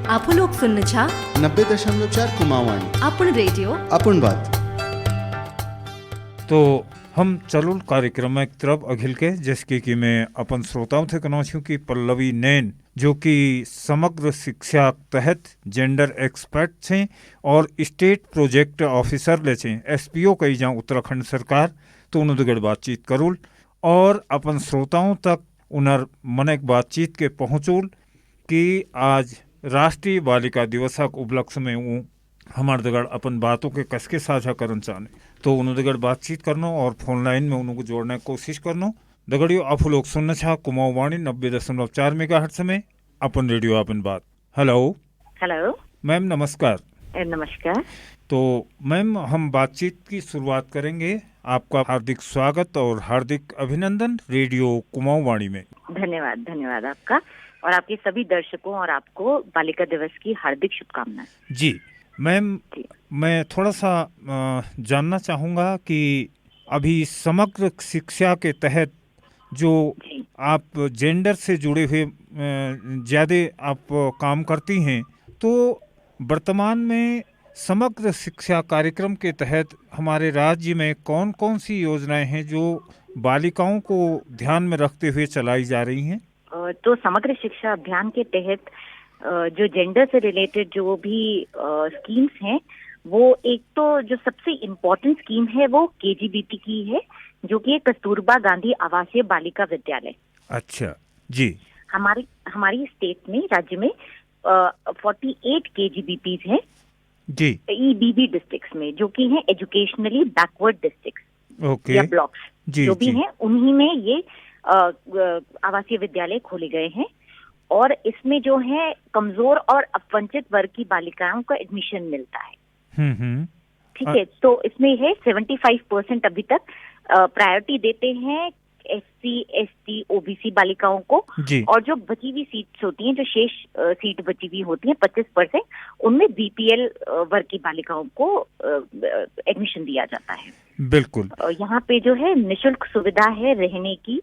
आपण लोक सुन्न छा 90.4 कुमावाणी आपण रेडियो अपन बात। तो हम चलुल कार्यक्रम एक तरफ अखिल के जिसके कि मैं अपन श्रोताओं थे कहना छूँ कि पल्लवी नैन जो कि समग्र शिक्षा तहत जेंडर एक्सपर्ट थे और स्टेट प्रोजेक्ट ऑफिसर ले छे SPO कही जाऊँ उत्तराखंड सरकार, तो उन्होंने बातचीत करूल और अपन श्रोताओं तक उनर मन एक बातचीत के पहुँचूल कि आज राष्ट्रीय बालिका दिवसक उपलक्ष्य में वो हमारे दगड़ अपन बातों के कसके साझा करना चाहने, तो उन्होंने दगड़ बातचीत करना और फोन लाइन में उनको जोड़ने की कोशिश करना। दगड़ियों आप लोग सुनना छा कुमाऊं वाणी 90.4 मेगाहर्ट्ज में अपन रेडियो अपन बात। हेलो हेलो मैम, नमस्कार। नमस्कार। तो मैम हम बातचीत की शुरुआत करेंगे। आपका हार्दिक स्वागत और हार्दिक अभिनंदन रेडियो कुमाऊं वाणी में। धन्यवाद, धन्यवाद आपका और आपके सभी दर्शकों और आपको बालिका दिवस की हार्दिक शुभकामनाएं। जी मैम, मैं थोड़ा सा जानना चाहूँगा कि अभी समग्र शिक्षा के तहत जो आप जेंडर से जुड़े हुए ज़्यादा आप काम करती हैं, तो वर्तमान में समग्र शिक्षा कार्यक्रम के तहत हमारे राज्य में कौन कौन सी योजनाएं हैं जो बालिकाओं को ध्यान में रखते हुए चलाई जा रही हैं? तो समग्र शिक्षा अभियान के तहत जो जेंडर से रिलेटेड जो भी स्कीम्स हैं, वो एक तो जो सबसे इम्पोर्टेंट स्कीम है वो KGBP की है, जो कि कस्तूरबा गांधी आवासीय बालिका विद्यालय। अच्छा जी। हमारी स्टेट में, राज्य में 48 KGBPs हैं जी, EBB डिस्ट्रिक्ट्स में, जो कि हैं एजुकेशनली बैकवर्ड डिस्ट्रिक्ट्स या ब्लॉक्स जो भी हैं, उन्हीं में ये आवासीय विद्यालय खोले गए हैं। और इसमें जो है कमजोर और अपवंचित वर्ग की बालिकाओं का एडमिशन मिलता है। ठीक है, तो इसमें है 75% अभी तक प्रायोरिटी देते हैं SC, ST, OBC बालिकाओं को, और जो बची हुई सीट्स होती हैं, जो शेष सीट बची हुई होती हैं 25%, उनमें BPL वर्ग की बालिकाओं को एडमिशन दिया जाता है। बिल्कुल। यहाँ पे जो है निःशुल्क सुविधा है रहने की।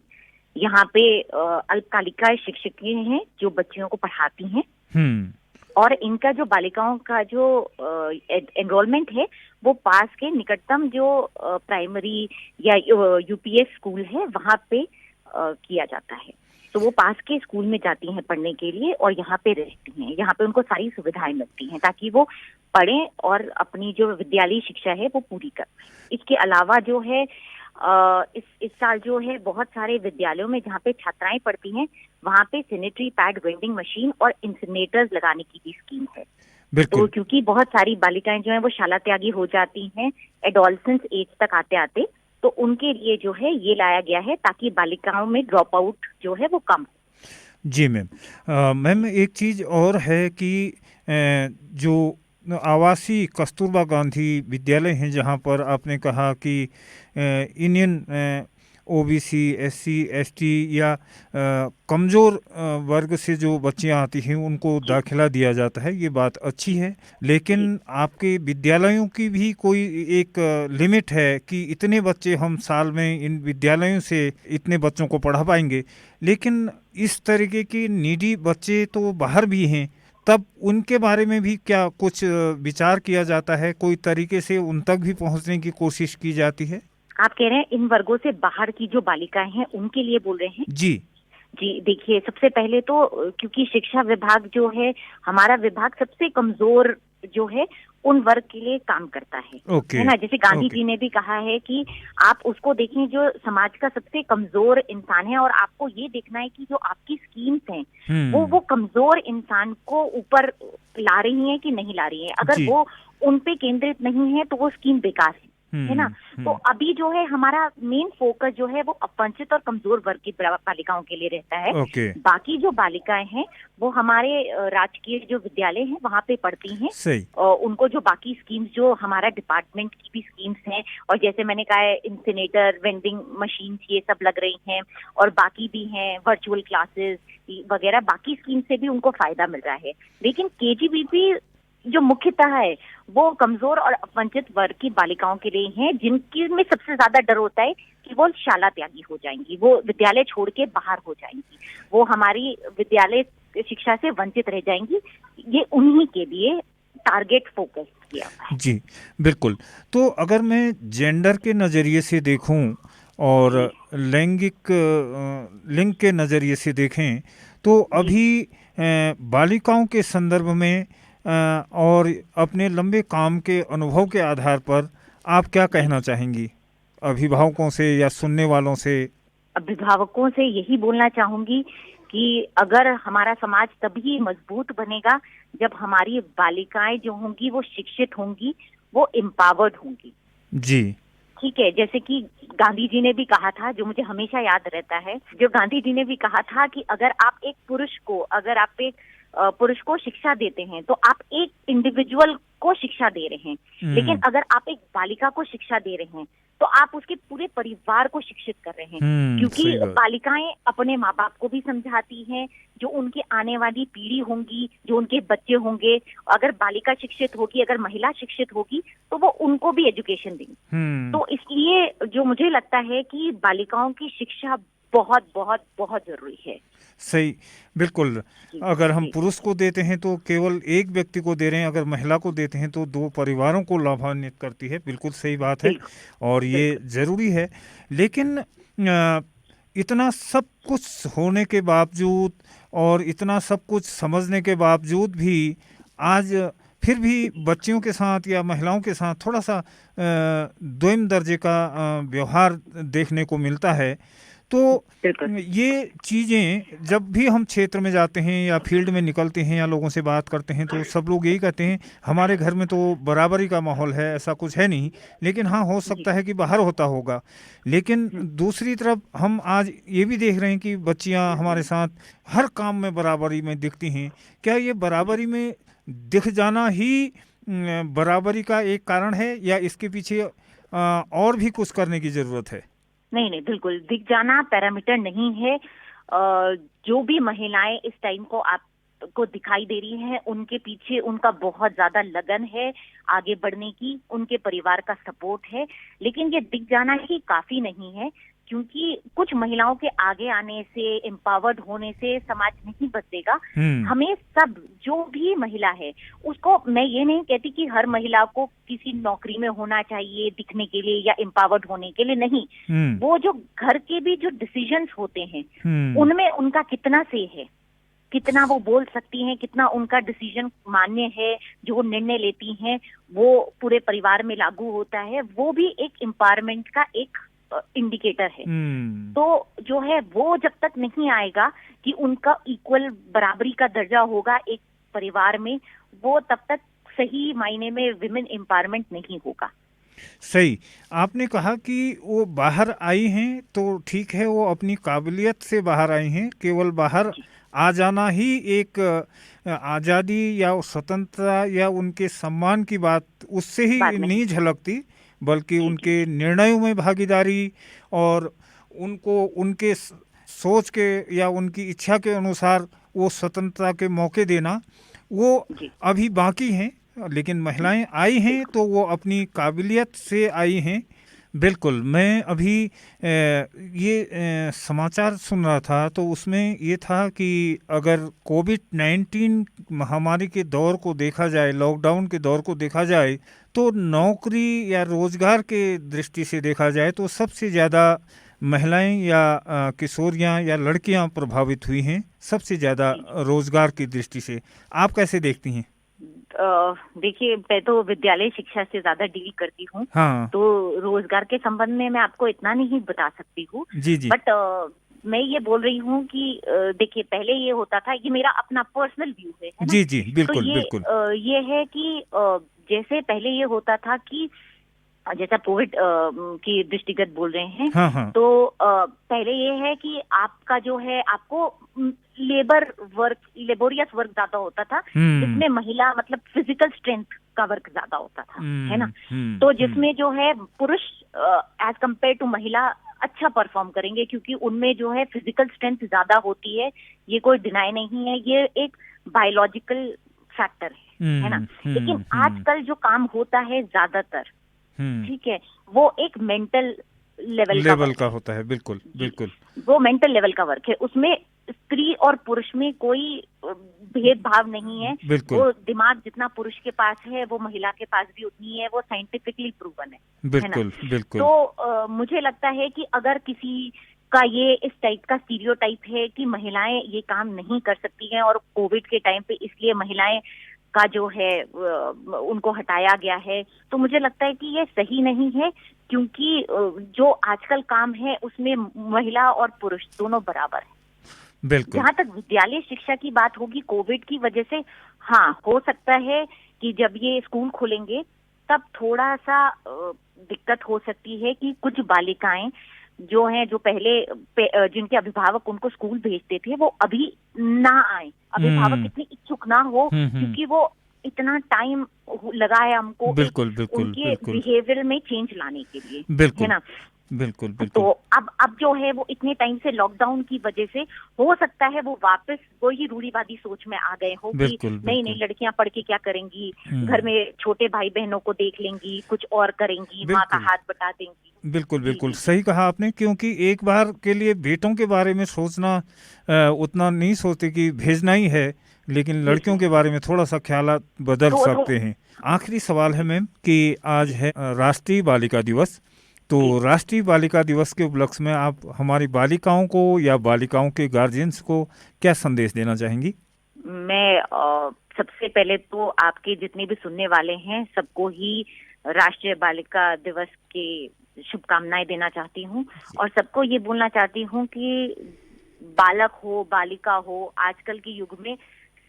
यहाँ पे अल्पकालिका शिक्षकें हैं जो बच्चियों को पढ़ाती हैं, और इनका जो बालिकाओं का जो एनरोलमेंट है वो पास के निकटतम जो प्राइमरी या UPS स्कूल है वहाँ पे किया जाता है। तो वो पास के स्कूल में जाती हैं पढ़ने के लिए और यहाँ पे रहती हैं। यहाँ पे उनको सारी सुविधाएं मिलती हैं ताकि वो पढ़ें और अपनी जो विद्यालयी शिक्षा है वो पूरी कर पाएं। इसके अलावा जो है इस साल जो है बहुत सारे विद्यालयों में जहाँ पे छात्राएं पढ़ती हैं, वहाँ पे सैनिटरी पैड वेंडिंग मशीन और इंसिनेटर्स लगाने की भी स्कीम है। तो क्योंकि बहुत सारी बालिकाएं जो हैं वो शाला त्यागी हो जाती हैं एडोलसेंस एज तक आते आते, तो उनके लिए जो है ये लाया गया है ताकि बालिकाओं में ड्रॉप आउट जो है वो कम हो। जी मैम, मैम एक चीज़ और है कि जो आवासीय कस्तूरबा गांधी विद्यालय हैं, जहां पर आपने कहा कि इंडियन OBC, SC, ST या कमज़ोर वर्ग से जो बच्चियां आती हैं उनको दाखिला दिया जाता है, ये बात अच्छी है। लेकिन आपके विद्यालयों की भी कोई एक लिमिट है कि इतने बच्चे हम साल में इन विद्यालयों से इतने बच्चों को पढ़ा पाएंगे। लेकिन इस तरीके के नीडी बच्चे तो बाहर भी हैं, तब उनके बारे में भी क्या कुछ विचार किया जाता है? कोई तरीके से उन तक भी पहुंचने की कोशिश की जाती है? आप कह रहे हैं इन वर्गों से बाहर की जो बालिकाएं हैं उनके लिए बोल रहे हैं? जी, देखिए, सबसे पहले तो क्योंकि शिक्षा विभाग जो है, हमारा विभाग सबसे कमजोर जो है उन वर्ग के लिए काम करता है, है ना। जैसे गांधी जी ने भी कहा है कि आप उसको देखें जो समाज का सबसे कमजोर इंसान है, और आपको ये देखना है कि जो आपकी स्कीम्स हैं वो कमजोर इंसान को ऊपर ला रही हैं कि नहीं ला रही हैं। अगर वो उन पे केंद्रित नहीं है तो वो स्कीम बेकार है ना। तो अभी जो है हमारा मेन फोकस जो है वो अपवंचित और कमजोर वर्ग की बालिकाओं के लिए रहता है। बाकी जो बालिकाएं हैं वो हमारे राजकीय जो विद्यालय हैं वहाँ पे पढ़ती हैं, और उनको जो बाकी स्कीम्स जो हमारा डिपार्टमेंट की भी स्कीम्स हैं, और जैसे मैंने कहा है इंसिनेटर, वेंडिंग मशीन, ये सब लग रही हैं, और बाकी भी हैं वर्चुअल क्लासेस वगैरह, बाकी स्कीम से भी उनको फायदा मिल रहा है। लेकिन KGBP जो मुख्यतः है वो कमजोर और अपवंचित वर्ग की बालिकाओं के लिए हैं, जिनकी में सबसे ज्यादा डर होता है कि वो शाला त्यागी हो जाएंगी, वो विद्यालय छोड़ के बाहर हो जाएंगी, वो हमारी विद्यालय शिक्षा से वंचित रह जाएंगी। ये उन्हीं के लिए टारगेट फोकस किया हुआ है। जी बिल्कुल। तो अगर मैं जेंडर के नज़रिए से देखूं और लैंगिक लिंग के नज़रिए से देखें तो अभी बालिकाओं के संदर्भ में और अपने लंबे काम के अनुभव के आधार पर आप क्या कहना चाहेंगी अभिभावकों से या सुनने वालों से? अभिभावकों से यही बोलना चाहूंगी कि अगर हमारा समाज तभी मजबूत बनेगा जब हमारी बालिकाएं जो होंगी वो शिक्षित होंगी, वो एम्पावर्ड होंगी। जी ठीक है, जैसे कि गांधी जी ने भी कहा था, जो मुझे हमेशा याद रहता है, जो गांधी जी ने भी कहा था कि अगर आप एक पुरुष को शिक्षा देते हैं तो आप एक इंडिविजुअल को शिक्षा दे रहे हैं, लेकिन अगर आप एक बालिका को शिक्षा दे रहे हैं तो आप उसके पूरे परिवार को शिक्षित कर रहे हैं, क्योंकि बालिकाएं अपने माँ बाप को भी समझाती हैं, जो उनकी आने वाली पीढ़ी होंगी, जो उनके बच्चे होंगे, अगर बालिका शिक्षित होगी, अगर महिला शिक्षित होगी तो वो उनको भी एजुकेशन देंगी। तो इसलिए जो मुझे लगता है कि बालिकाओं की शिक्षा बहुत बहुत बहुत जरूरी है। सही, बिल्कुल। अगर हम पुरुष को देते हैं तो केवल एक व्यक्ति को दे रहे हैं, अगर महिला को देते हैं तो 2 परिवारों को लाभान्वित करती है। बिल्कुल सही बात है और ये ज़रूरी है। लेकिन इतना सब कुछ होने के बावजूद और इतना सब कुछ समझने के बावजूद भी आज फिर भी बच्चियों के साथ या महिलाओं के साथ थोड़ा सा द्वैम दर्जे का व्यवहार देखने को मिलता है। तो ये चीज़ें जब भी हम क्षेत्र में जाते हैं या फील्ड में निकलते हैं या लोगों से बात करते हैं तो सब लोग यही कहते हैं हमारे घर में तो बराबरी का माहौल है, ऐसा कुछ है नहीं। लेकिन हाँ, हो सकता है कि बाहर होता होगा। लेकिन दूसरी तरफ हम आज ये भी देख रहे हैं कि बच्चियां हमारे साथ हर काम में बराबरी में दिखती हैं। क्या ये बराबरी में दिख जाना ही बराबरी का एक कारण है या इसके पीछे और भी कुछ करने की ज़रूरत है? नहीं, बिल्कुल दिख जाना पैरामीटर नहीं है। जो भी महिलाएं इस टाइम को आपको दिखाई दे रही हैं, उनके पीछे उनका बहुत ज्यादा लगन है आगे बढ़ने की, उनके परिवार का सपोर्ट है। लेकिन ये दिख जाना ही काफी नहीं है, क्योंकि कुछ महिलाओं के आगे आने से, एम्पावर्ड होने से समाज नहीं बदलेगा। हमें सब, जो भी महिला है उसको, मैं ये नहीं कहती कि हर महिला को किसी नौकरी में होना चाहिए दिखने के लिए या एम्पावर्ड होने के लिए, नहीं। वो जो घर के भी जो डिसीजंस होते हैं उनमें उनका कितना से है, कितना वो बोल सकती हैं, कितना उनका डिसीजन मान्य है, जो निर्णय लेती हैं वो पूरे परिवार में लागू होता है, वो भी एक एम्पावरमेंट का एक इंडिकेटर है। तो जो है वो जब तक नहीं आएगा कि उनका इक्वल बराबरी का दर्जा होगा एक परिवार में, वो तब तक सही मायने में विमेन एम्पावरमेंट नहीं होगा। सही, आपने कहा कि वो बाहर आई हैं तो ठीक है, वो अपनी काबिलियत से बाहर आई हैं। केवल बाहर आ जाना ही एक आज़ादी या स्वतंत्रता या उनके सम्मान की बात उससे ही नहीं झलकती, बल्कि उनके निर्णयों में भागीदारी और उनको उनके सोच के या उनकी इच्छा के अनुसार वो स्वतंत्रता के मौके देना, वो अभी बाकी हैं। लेकिन महिलाएं आई हैं तो वो अपनी काबिलियत से आई हैं। बिल्कुल। मैं अभी ये समाचार सुन रहा था तो उसमें ये था कि अगर कोविड-19 महामारी के दौर को देखा जाए, लॉकडाउन के दौर को देखा जाए, तो नौकरी या रोजगार के दृष्टि से देखा जाए तो सबसे ज़्यादा महिलाएं या किशोरियां या लड़कियां प्रभावित हुई हैं, सबसे ज़्यादा रोजगार की दृष्टि से। आप कैसे देखती हैं? देखिए, मैं तो विद्यालय शिक्षा से ज्यादा डील करती हूँ। हाँ। तो रोजगार के संबंध में मैं आपको इतना नहीं बता सकती हूँ। जी जी। बट मैं ये बोल रही हूँ कि देखिए, पहले ये होता था, ये मेरा अपना पर्सनल व्यू है ना? जी जी, बिल्कुल तो बिल्कुल। ये है कि जैसे पहले ये होता था कि जैसा कोविड की दृष्टिगत बोल रहे हैं। हाँ हाँ। तो पहले ये है कि आपका जो है, आपको लेबोरियस वर्क ज्यादा होता था, जिसमें महिला मतलब फिजिकल स्ट्रेंथ का वर्क ज्यादा होता था, है ना? तो जिसमें जो है पुरुष एज कंपेयर टू महिला अच्छा परफॉर्म करेंगे, क्योंकि उनमें जो है फिजिकल स्ट्रेंथ ज्यादा होती है। ये कोई डिनाई नहीं है, ये एक बायोलॉजिकल फैक्टर है ना? लेकिन आजकल जो काम होता है ज्यादातर, ठीक है, वो एक मेंटल लेवल का होता है। बिल्कुल बिल्कुल, वो मेंटल लेवल का वर्क है। उसमें स्त्री और पुरुष में कोई भेदभाव नहीं है। वो दिमाग जितना पुरुष के पास है वो महिला के पास भी उतनी है, वो साइंटिफिकली प्रूवन है ना। बिल्कुल। तो मुझे लगता है कि अगर किसी का ये इस टाइप का स्टीरियोटाइप है कि महिलाएं ये काम नहीं कर सकती हैं और कोविड के टाइम पे इसलिए महिलाएं का जो है उनको हटाया गया है, तो मुझे लगता है कि ये सही नहीं है, क्योंकि जो आजकल काम है उसमें महिला और पुरुष दोनों बराबर है। बिल्कुल। जहाँ तक विद्यालय शिक्षा की बात होगी, कोविड की वजह से हाँ हो सकता है कि जब ये स्कूल खुलेंगे तब थोड़ा सा दिक्कत हो सकती है कि कुछ बालिकाएं जो हैं, जो पहले जिनके अभिभावक उनको स्कूल भेजते थे, वो अभी ना आए, अभिभावक इतने इच्छुक ना हो, क्योंकि वो इतना टाइम लगा है हमको उनके बिहेवियर में चेंज लाने के लिए, है ना। बिल्कुल। तो अब जो है वो इतने टाइम से लॉकडाउन की वजह से हो सकता है वो वापस वही रूढ़िवादी सोच में आ गए हो कि नहीं लड़कियां पढ़ के क्या करेंगी, घर में छोटे भाई बहनों को देख लेंगी, कुछ और करेंगी, माँ का हाथ बटा देंगी। बिल्कुल सही कहा आपने, क्योंकि एक बार के लिए बेटों के बारे में सोचना उतना नहीं सोचते कि भेजना ही है, लेकिन लड़कियों के बारे में थोड़ा सा ख्याल बदल सकते हैं। आखिरी सवाल है मैम कि आज है राष्ट्रीय बालिका दिवस, तो राष्ट्रीय बालिका दिवस के उपलक्ष्य में आप हमारी बालिकाओं को या बालिकाओं के गार्जियंस को क्या संदेश देना चाहेंगी? मैं सबसे पहले तो आपके जितने भी सुनने वाले हैं सबको ही राष्ट्रीय बालिका दिवस की शुभकामनाएं देना चाहती हूँ, और सबको ये बोलना चाहती हूँ कि बालक हो बालिका हो, आजकल के युग में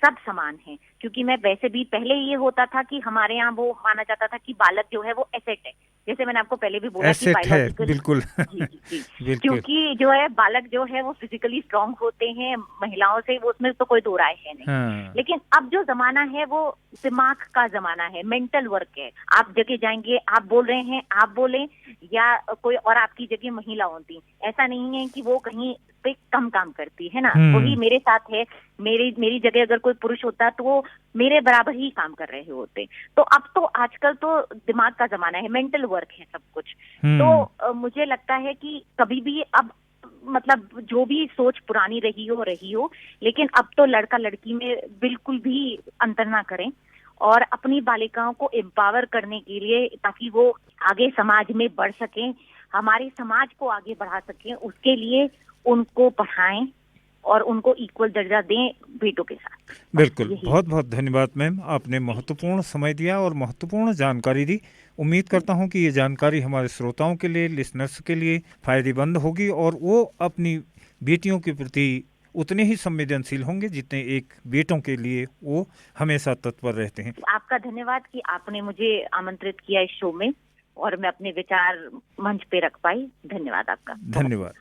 सब समान हैं। क्योंकि मैं वैसे भी पहले ये होता था कि हमारे यहाँ वो माना जाता था कि बालक जो है वो एसेट है, जैसे मैंने आपको पहले भी बोला कि बायोलॉजिकल, बिल्कुल। जी। क्योंकि जो है बालक जो है वो फिजिकली स्ट्रांग होते हैं महिलाओं से, वो उसमें तो कोई दो राय है नहीं। हाँ। लेकिन अब जो जमाना है वो दिमाग का जमाना है, मेंटल वर्क है। आप जगह जाएंगे, आप बोल रहे हैं, आप बोलें या कोई और आपकी जगह महिला होती, ऐसा नहीं है कि वो कहीं पे कम काम करती है ना। वही मेरे साथ है, मेरी जगह अगर कोई पुरुष होता तो वो मेरे बराबर ही काम कर रहे होते। तो अब तो आजकल तो दिमाग का जमाना है, मेंटल वर्क है सब कुछ। तो मुझे लगता है कि कभी भी अब मतलब जो भी सोच पुरानी रही हो, लेकिन अब तो लड़का लड़की में बिल्कुल भी अंतर ना करें, और अपनी बालिकाओं को एम्पावर करने के लिए, ताकि वो आगे समाज में बढ़ सकें, हमारे समाज को आगे बढ़ा सकें, उसके लिए उनको पढ़ाएं और उनको इक्वल दर्जा दें बेटों के साथ। बिल्कुल, बहुत बहुत धन्यवाद मैम, आपने महत्वपूर्ण समय दिया और महत्वपूर्ण जानकारी दी। उम्मीद करता हूं कि ये जानकारी हमारे श्रोताओं के लिए, लिसनर्स के लिए फायदेमंद होगी और वो अपनी बेटियों के प्रति उतने ही संवेदनशील होंगे जितने एक बेटों के लिए वो हमेशा तत्पर रहते हैं। आपका धन्यवाद कि आपने मुझे आमंत्रित किया इस शो में और मैं अपने विचार मंच पे रख पाई। धन्यवाद आपका। धन्यवाद।